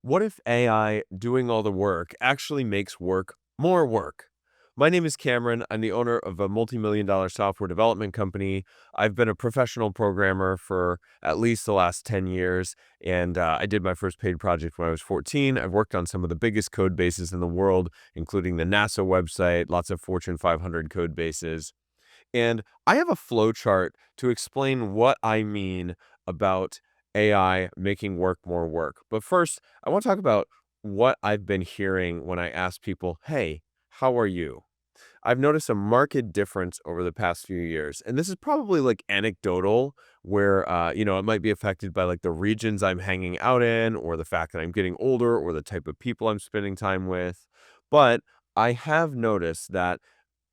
What if AI doing all the work actually makes work more work? My name is Cameron. I'm the owner of a multi-million-dollar software development company. I've been a professional programmer for at least the last 10 years, and I did my first paid project when I was 14. I've worked on some of the biggest code bases in the world, including the NASA website, lots of Fortune 500 code bases. And I have a flow chart to explain what I mean about AI making work more work. But first, I want to talk about what I've been hearing when I ask people, hey, how are you? I've noticed a marked difference over the past few years. And this is probably like anecdotal, where, it might be affected by like the regions I'm hanging out in, or the fact that I'm getting older, or the type of people I'm spending time with. But I have noticed that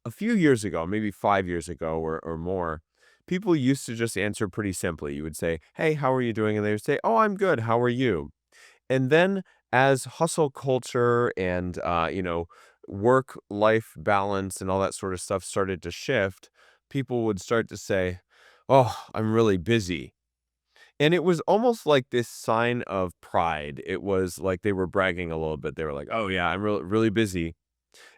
a few years ago, maybe 5 years ago or more, people used to just answer pretty simply. You would say, hey, how are you doing? And they would say, oh, I'm good. How are you? And then as hustle culture and, work life balance and all that sort of stuff started to shift, people would start to say, oh, I'm really busy. And it was almost like this sign of pride. It was like they were bragging a little bit. They were like, oh, yeah, I'm really, really busy.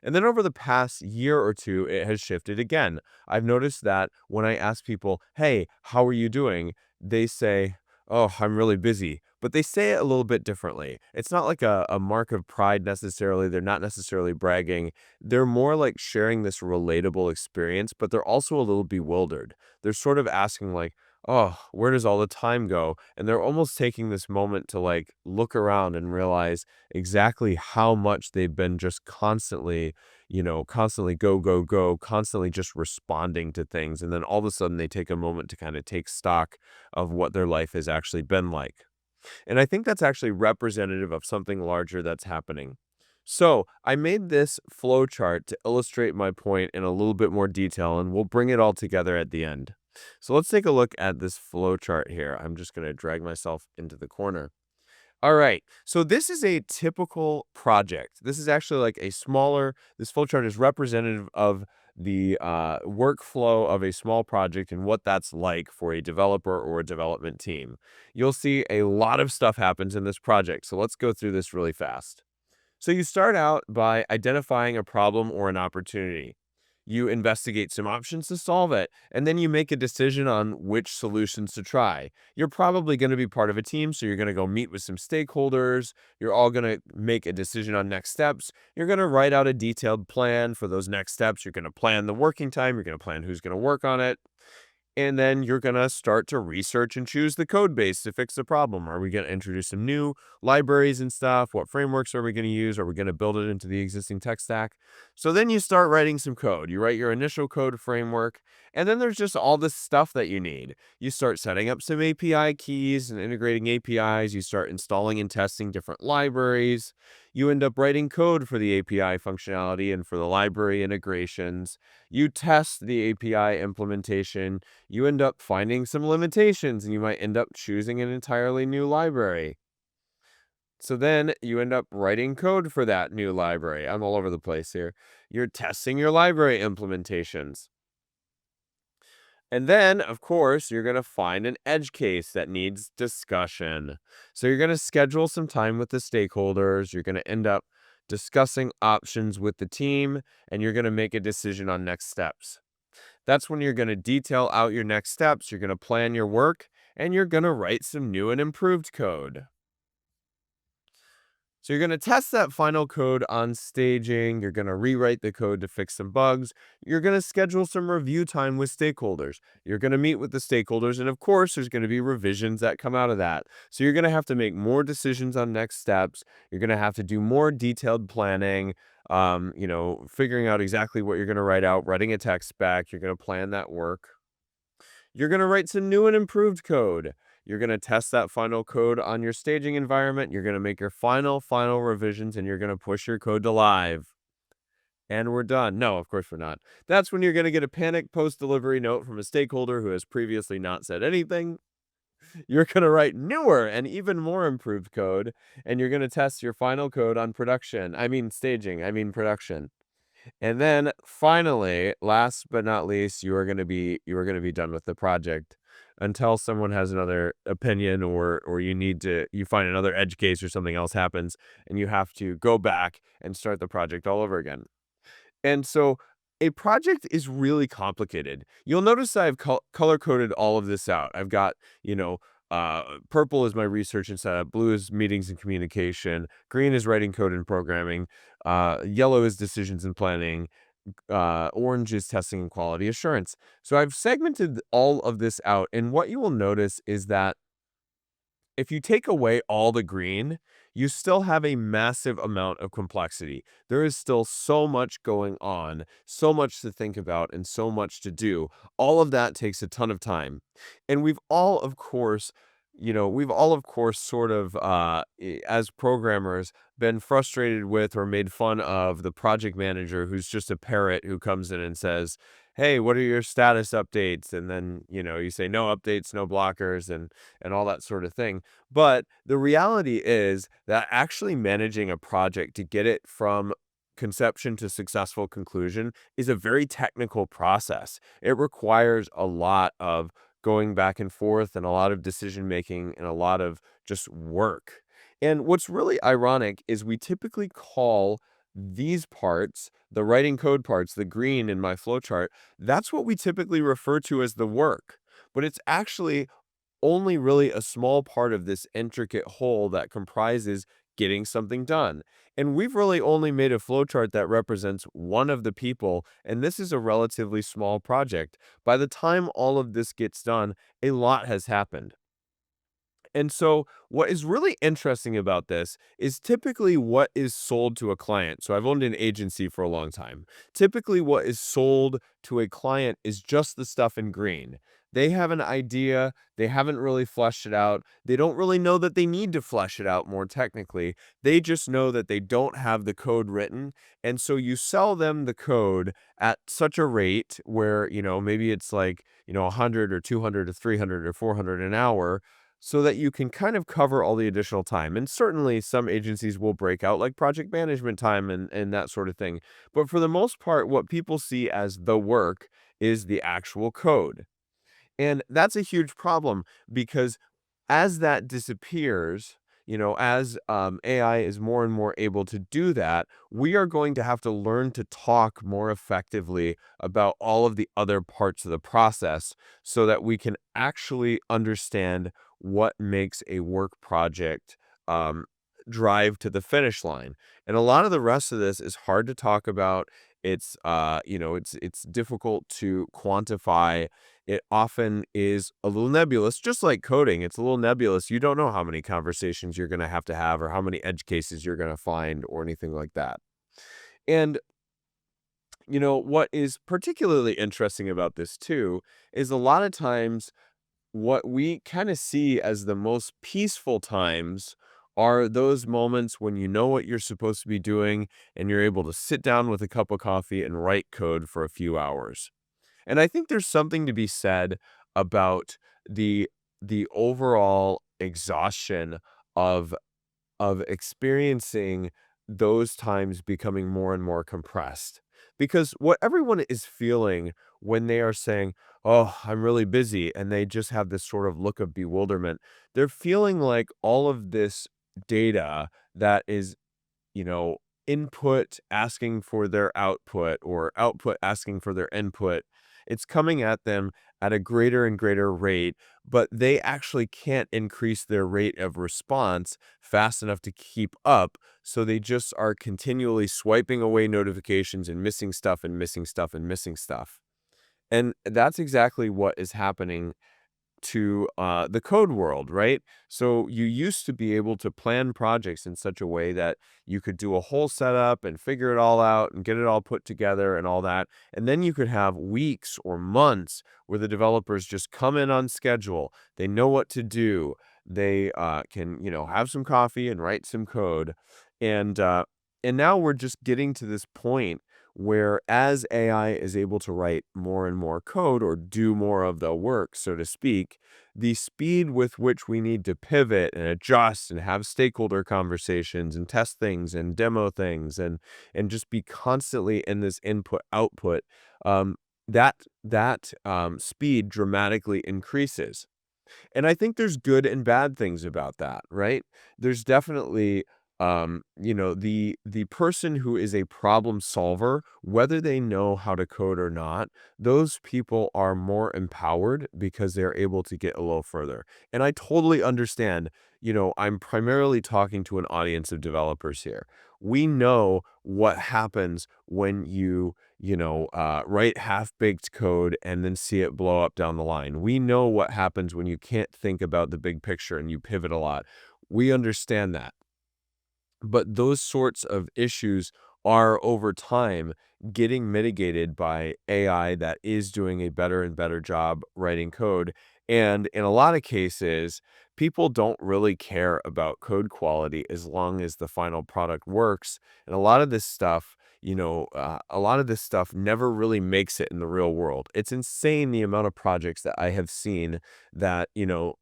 And then over the past year or two, it has shifted again. I've noticed that when I ask people, hey, how are you doing? They say, oh, I'm really busy. But they say it a little bit differently. It's not like a mark of pride necessarily. They're not necessarily bragging. They're more like sharing this relatable experience, but they're also a little bewildered. They're sort of asking, like, oh, where does all the time go? And they're almost taking this moment to like look around and realize exactly how much they've been just constantly, constantly go, go, go, constantly just responding to things. And then all of a sudden they take a moment to kind of take stock of what their life has actually been like. And I think that's actually representative of something larger that's happening. So I made this flow chart to illustrate my point in a little bit more detail, and we'll bring it all together at the end. So let's take a look at this flow chart here. I'm just going to drag myself into the corner. All right. So this is a typical project. This is actually like a smaller, this flowchart is representative of the workflow of a small project and what that's like for a developer or a development team. You'll see a lot of stuff happens in this project. So let's go through this really fast. So you start out by identifying a problem or an opportunity. You investigate some options to solve it, and then you make a decision on which solutions to try. You're probably going to be part of a team, so you're going to go meet with some stakeholders. You're all going to make a decision on next steps. You're going to write out a detailed plan for those next steps. You're going to plan the working time. You're going to plan who's going to work on it. And then you're going to start to research and choose the code base to fix the problem. Are we going to introduce some new libraries and stuff? What frameworks are we going to use? Are we going to build it into the existing tech stack? So then you start writing some code. You write your initial code framework, and then there's just all this stuff that you need. You start setting up some API keys and integrating APIs. You start installing and testing different libraries. You end up writing code for the API functionality and for the library integrations. You test the API implementation. You end up finding some limitations, and you might end up choosing an entirely new library. So then you end up writing code for that new library. I'm all over the place here. You're testing your library implementations. And then, of course, you're going to find an edge case that needs discussion. So you're going to schedule some time with the stakeholders. You're going to end up discussing options with the team, and you're going to make a decision on next steps. That's when you're going to detail out your next steps. You're going to plan your work, and you're going to write some new and improved code. So you're going to test that final code on staging. You're going to rewrite the code to fix some bugs. You're going to schedule some review time with stakeholders. You're going to meet with the stakeholders. And of course, there's going to be revisions that come out of that. So you're going to have to make more decisions on next steps. You're going to have to do more detailed planning, figuring out exactly what you're going to write out, writing a tech spec. You're going to plan that work. You're going to write some new and improved code. You're going to test that final code on your staging environment. You're going to make your final revisions, and you're going to push your code to live. And we're done. No, of course we're not. That's when you're going to get a panic post-delivery note from a stakeholder who has previously not said anything. You're going to write newer and even more improved code, and you're going to test your final code on production. And then finally, last but not least, you are going to be done with the project. until someone has another opinion or you find another edge case or something else happens and you have to go back and start the project all over again. And so a project is really complicated. You'll notice I've color coded all of this out. I've got, you know, purple is my research and setup, blue is meetings and communication, green is writing code and programming, yellow is decisions and planning, orange is testing and quality assurance. So I've segmented all of this out. And what you will notice is that if you take away all the green, you still have a massive amount of complexity. There is still so much going on, so much to think about, and so much to do. All of that takes a ton of time. And we've all, of course, sort of, as programmers, been frustrated with or made fun of the project manager who's just a parrot who comes in and says, "Hey, what are your status updates?" And then, you say, "No updates, no blockers," and all that sort of thing. But the reality is that actually managing a project to get it from conception to successful conclusion is a very technical process. It requires a lot of going back and forth and a lot of decision making and a lot of just work. And what's really ironic is we typically call these parts, the writing code parts, the green in my flowchart, that's what we typically refer to as the work. But it's actually only really a small part of this intricate whole that comprises getting something done. And we've really only made a flowchart that represents one of the people, and this is a relatively small project. By the time all of this gets done, a lot has happened. And so, what is really interesting about this is typically what is sold to a client. So, I've owned an agency for a long time. Typically, what is sold to a client is just the stuff in green. They have an idea, they haven't really fleshed it out. They don't really know that they need to flesh it out more technically. They just know that they don't have the code written. And so, you sell them the code at such a rate where, maybe it's like, 100 or 200 or 300 or 400 an hour so that you can kind of cover all the additional time. And certainly some agencies will break out like project management time and that sort of thing. But for the most part, what people see as the work is the actual code. And that's a huge problem because as that disappears, as AI is more and more able to do that, we are going to have to learn to talk more effectively about all of the other parts of the process so that we can actually understand what makes a work project um, drive to the finish line. And a lot of the rest of this is hard to talk about. It's difficult to quantify. It often is a little nebulous, just like coding. It's a little nebulous. You don't know how many conversations you're going to have or how many edge cases you're going to find or anything like that. And, what is particularly interesting about this too is a lot of times what we kind of see as the most peaceful times are those moments when you know what you're supposed to be doing and you're able to sit down with a cup of coffee and write code for a few hours. And I think there's something to be said about the the overall exhaustion of experiencing those times becoming more and more compressed. Because what everyone is feeling when they are saying, "Oh, I'm really busy," and they just have this sort of look of bewilderment, they're feeling like all of this data that is you know, input asking for their output or output asking for their input. It's coming at them at a greater and greater rate, but they actually can't increase their rate of response fast enough to keep up. So they just are continually swiping away notifications and missing stuff and missing stuff and missing stuff. And that's exactly what is happening to the code world, right? So you used to be able to plan projects in such a way that you could do a whole setup and figure it all out and get it all put together and all that. And then you could have weeks or months where the developers just come in on schedule. They know what to do. They can, have some coffee and write some code. And uh, and now we're just getting to this point where as AI is able to write more and more code or do more of the work, so to speak, the speed with which we need to pivot and adjust and have stakeholder conversations and test things and demo things and just be constantly in this input output, um, that speed dramatically increases. And I think there's good and bad things about that, right? There's definitely the person who is a problem solver, whether they know how to code or not, those people are more empowered because they're able to get a little further. And I totally understand, I'm primarily talking to an audience of developers here. We know what happens when you write half-baked code and then see it blow up down the line. We know what happens when you can't think about the big picture and you pivot a lot. We understand that. But those sorts of issues are over time getting mitigated by AI that is doing a better and better job writing code. And in a lot of cases, people don't really care about code quality as long as the final product works. And a lot of this stuff never really makes it in the real world. It's insane the amount of projects that I have seen that,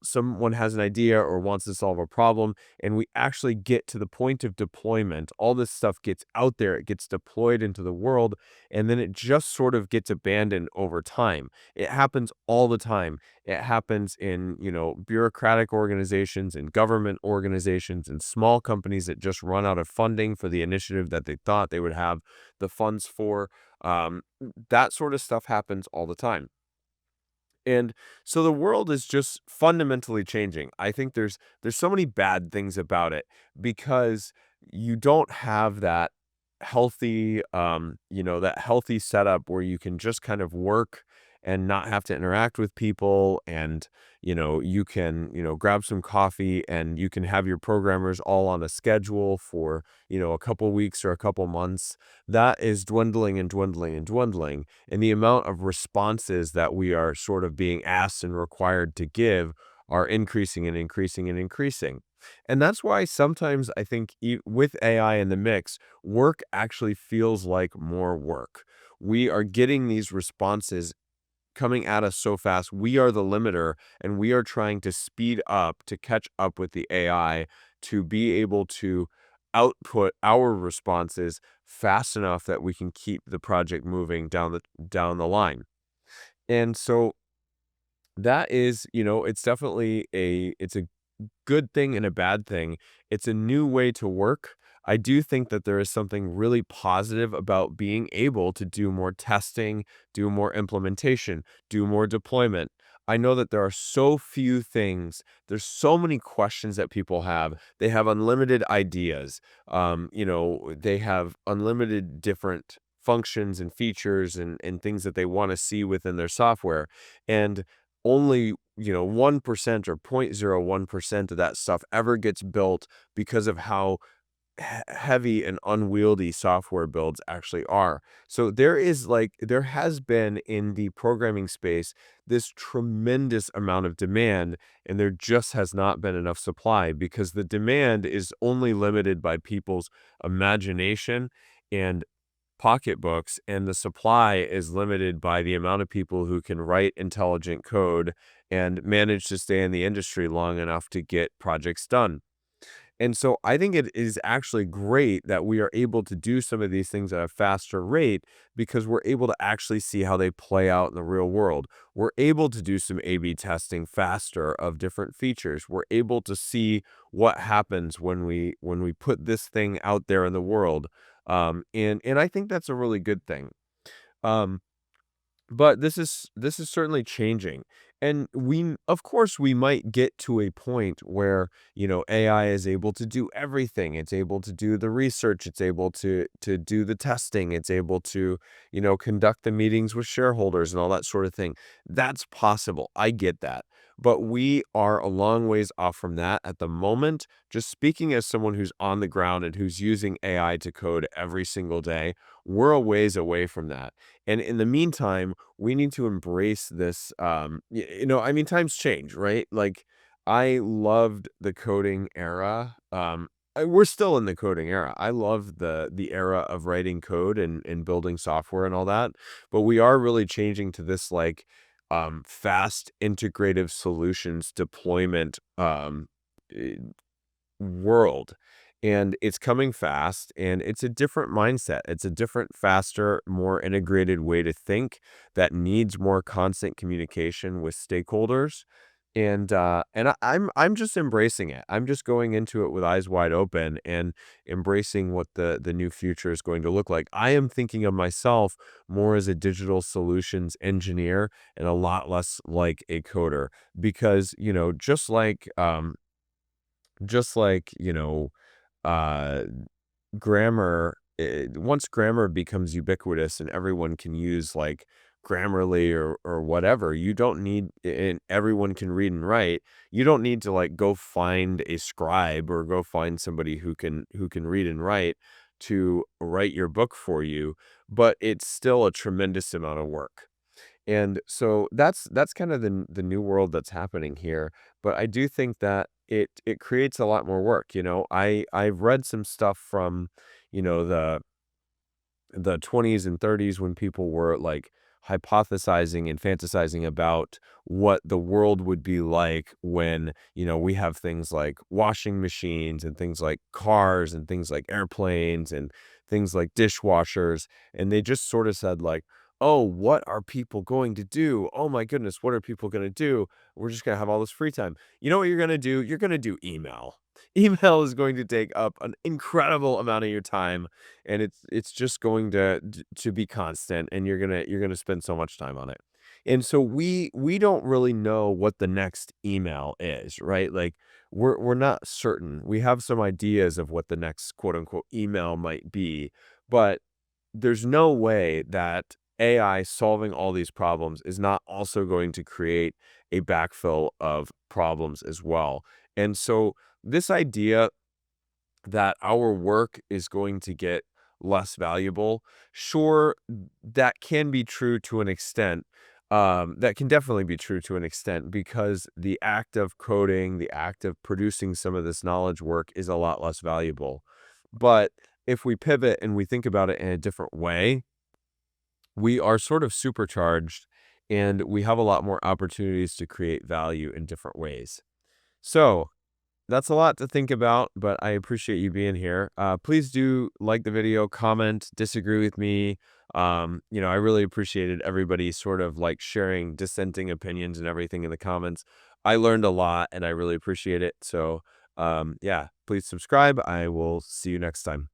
someone has an idea or wants to solve a problem and we actually get to the point of deployment. All this stuff gets out there, it gets deployed into the world, and then it just sort of gets abandoned over time. It happens all the time. It happens in, bureaucratic organizations and government organizations and small companies that just run out of funding for the initiative that they thought they would have the funds for. That sort of stuff happens all the time. And so the world is just fundamentally changing. I think there's so many bad things about it because you don't have that healthy setup where you can just kind of work and not have to interact with people and you can grab some coffee and you can have your programmers all on a schedule for a couple weeks or a couple months. That is dwindling and dwindling and dwindling, and the amount of responses that we are sort of being asked and required to give are increasing and increasing and increasing. And that's why sometimes I think with AI in the mix, work actually feels like more work. We are getting these responses coming at us so fast. We are the limiter, and we are trying to speed up to catch up with the AI to be able to output our responses fast enough that we can keep the project moving down the line. And so that is, it's definitely a good thing and a bad thing. It's a new way to work. I do think that there is something really positive about being able to do more testing, do more implementation, do more deployment. I know that there are so few things. There's so many questions that people have. They have unlimited ideas. They have unlimited different functions and features and things that they want to see within their software. And only 1% or 0.01% of that stuff ever gets built because of how heavy and unwieldy software builds actually are. So there has been in the programming space this tremendous amount of demand, and there just has not been enough supply because the demand is only limited by people's imagination and pocketbooks, and the supply is limited by the amount of people who can write intelligent code and manage to stay in the industry long enough to get projects done. And so I think it is actually great that we are able to do some of these things at a faster rate because we're able to actually see how they play out in the real world. We're able to do some A/B testing faster of different features. We're able to see what happens when we put this thing out there in the world. And I think that's a really good thing. Um, but this is certainly changing. And of course we might get to a point where, AI is able to do everything. It's able to do the research, it's able to do the testing, it's able to, conduct the meetings with shareholders and all that sort of thing. That's possible. I get that. But we are a long ways off from that at the moment. Just speaking as someone who's on the ground and who's using AI to code every single day, we're a ways away from that. And in the meantime, we need to embrace this. I mean, times change, right? Like, I loved the coding era. We're still in the coding era. I love the era of writing code and building software and all that. But we are really changing to this like fast integrative solutions deployment eh, world. And it's coming fast, and it's a different mindset. It's a different, faster, more integrated way to think that needs more constant communication with stakeholders. And I'm just embracing it. I'm just going into it with eyes wide open and embracing what the new future is going to look like. I am thinking of myself more as a digital solutions engineer and a lot less like a coder because, just like, uh grammar, once grammar becomes ubiquitous and everyone can use like Grammarly or whatever, you don't need, and everyone can read and write. You don't need to like go find a scribe or go find somebody who can read and write to write your book for you, but it's still a tremendous amount of work. And so that's kind of the new world that's happening here. But I do think that it creates a lot more work. I've read some stuff from, the 20s and 30s when people were like hypothesizing and fantasizing about what the world would be like when, we have things like washing machines and things like cars and things like airplanes and things like dishwashers. And they just sort of said like, oh, what are people going to do? Oh my goodness, what are people going to do? We're just going to have all this free time. You know what you're going to do? You're going to do email. Email is going to take up an incredible amount of your time, and it's just going to be constant, and you're gonna spend so much time on it. And so we don't really know what the next email is, right? Like we're not certain. We have some ideas of what the next quote unquote email might be, but there's no way that AI solving all these problems is not also going to create a backfill of problems as well. And so this idea that our work is going to get less valuable. Sure, that can be true to an extent. That can definitely be true to an extent because the act of coding, the act of producing some of this knowledge work is a lot less valuable. But if we pivot and we think about it in a different way, we are sort of supercharged and we have a lot more opportunities to create value in different ways. So, that's a lot to think about, but I appreciate you being here. Please do like the video, comment, disagree with me. I really appreciated everybody sort of like sharing dissenting opinions and everything in the comments. I learned a lot and I really appreciate it. So, yeah, please subscribe. I will see you next time.